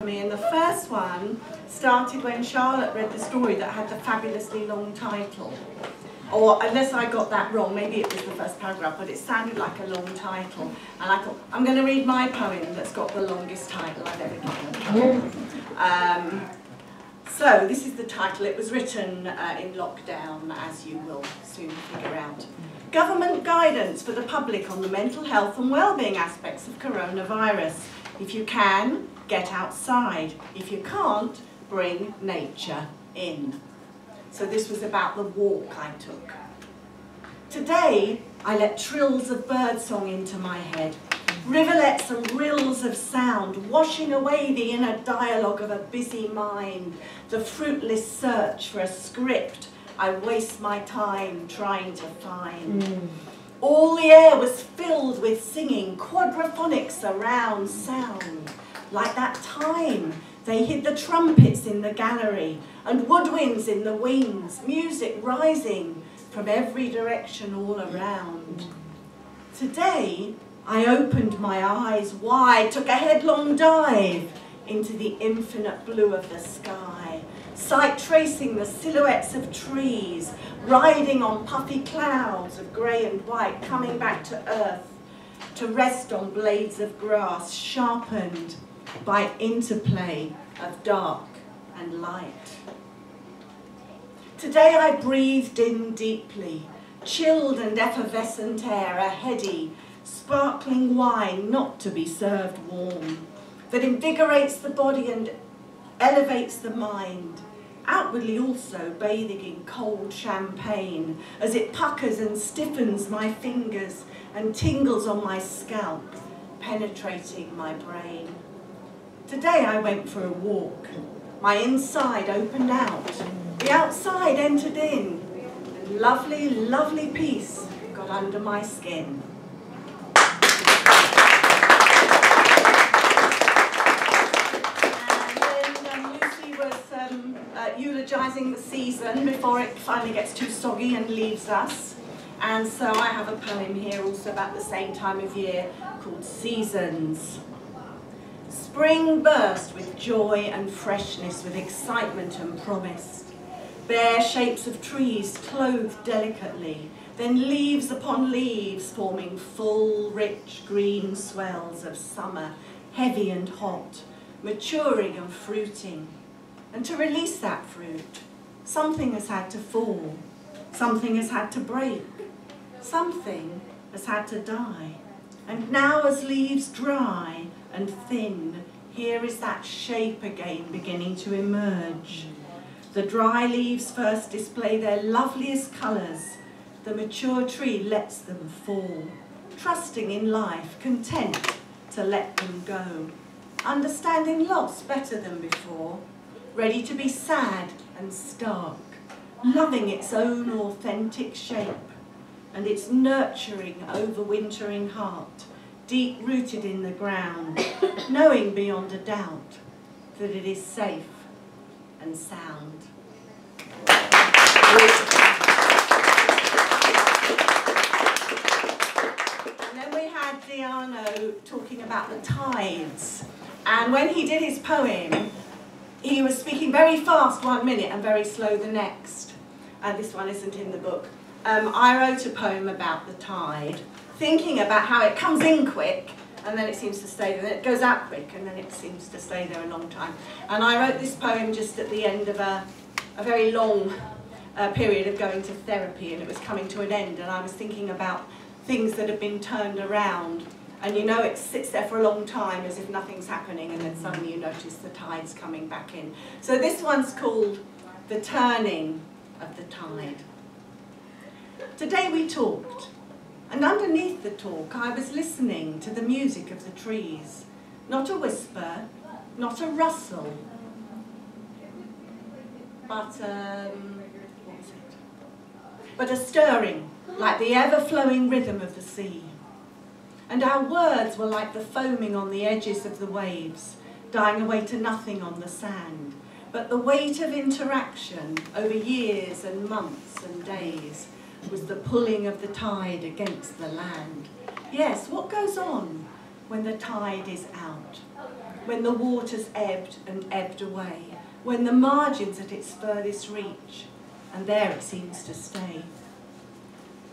me, and the first one started when Charlotte read the story that had the fabulously long title. Or, unless I got that wrong, maybe it was the first paragraph, but it sounded like a long title. And I thought, I'm going to read my poem that's got the longest title I've ever given. So, this is the title. It was written in lockdown, as you will soon figure out. Government guidance for the public on the mental health and well-being aspects of coronavirus. If you can, get outside. If you can't, bring nature in. So this was about the walk I took. Today, I let trills of birdsong into my head, rivulets and rills of sound, washing away the inner dialogue of a busy mind, the fruitless search for a script I waste my time trying to find. All the air was filled with singing, quadraphonic surround sound, like that time they hid the trumpets in the gallery and woodwinds in the wings, music rising from every direction all around. Today, I opened my eyes wide, took a headlong dive into the infinite blue of the sky, sight tracing the silhouettes of trees, riding on puffy clouds of grey and white, coming back to earth to rest on blades of grass, sharpened by interplay of dark and light. Today I breathed in deeply, chilled and effervescent air, a heady, sparkling wine not to be served warm, that invigorates the body and elevates the mind, outwardly also bathing in cold champagne as it puckers and stiffens my fingers and tingles on my scalp, penetrating my brain. Today I went for a walk. My inside opened out, the outside entered in, and lovely, lovely peace got under my skin. Eulogising the season before it finally gets too soggy and leaves us. And so I have a poem here also about the same time of year called Seasons. Spring burst with joy and freshness, with excitement and promise. Bare shapes of trees clothed delicately, then leaves upon leaves forming full, rich green swells of summer, heavy and hot, maturing and fruiting. And to release that fruit, something has had to fall, something has had to break, something has had to die. And now as leaves dry and thin, here is that shape again beginning to emerge. The dry leaves first display their loveliest colours. The mature tree lets them fall, trusting in life, content to let them go, understanding loss better than before, ready to be sad and stark, loving its own authentic shape and its nurturing, overwintering heart, deep-rooted in the ground, knowing beyond a doubt that it is safe and sound. And then we had Diano talking about the tides, and when he did his poem, he was speaking very fast one minute and very slow the next. This one isn't in the book. I wrote a poem about the tide, thinking about how it comes in quick and then it seems to stay there, then it goes out quick and then it seems to stay there a long time. And I wrote this poem just at the end of a very long period of going to therapy, and it was coming to an end, and I was thinking about things that had been turned around. And you know, it sits there for a long time as if nothing's happening, and then suddenly you notice the tide's coming back in. So this one's called The Turning of the Tide. Today we talked, and underneath the talk I was listening to the music of the trees. Not a whisper, not a rustle, but what was it? But a stirring, like the ever-flowing rhythm of the sea. And our words were like the foaming on the edges of the waves, dying away to nothing on the sand. But the weight of interaction over years and months and days was the pulling of the tide against the land. Yes, what goes on when the tide is out? when the waters ebbed and ebbed away, when the margin's at its furthest reach, and there it seems to stay.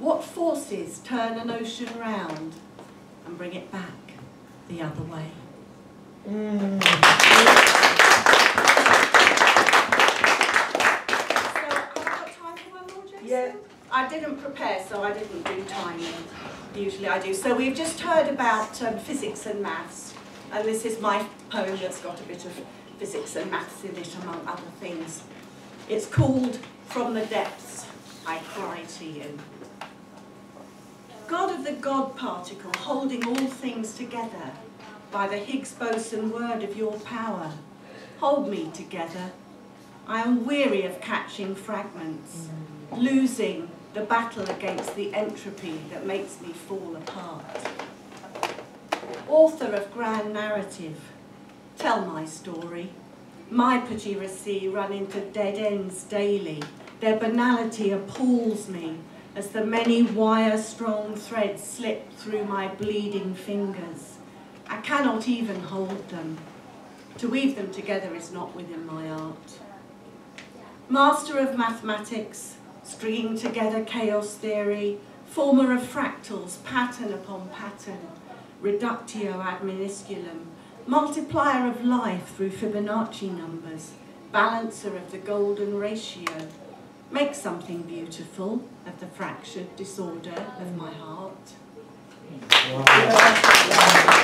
What forces turn an ocean round and bring it back the other way? So I've got time for one more, Jason? Yeah. I didn't prepare, so I didn't do timing. Usually I do. So we've just heard about physics and maths, and this is my poem that's got a bit of physics and maths in it, among other things. It's called From the Depths, I Cry to You. God of the God particle, holding all things together by the Higgs boson word of your power, hold me together. I am weary of catching fragments, losing the battle against the entropy that makes me fall apart. Author of grand narrative, tell my story. My petty récits run into dead ends daily. Their banality appalls me as the many wire-strong threads slip through my bleeding fingers. I cannot even hold them. To weave them together is not within my art. Master of mathematics, stringing together chaos theory, former of fractals, pattern upon pattern, reductio ad minusculum, multiplier of life through Fibonacci numbers, balancer of the golden ratio, make something beautiful of the fractured disorder of my heart. Wow.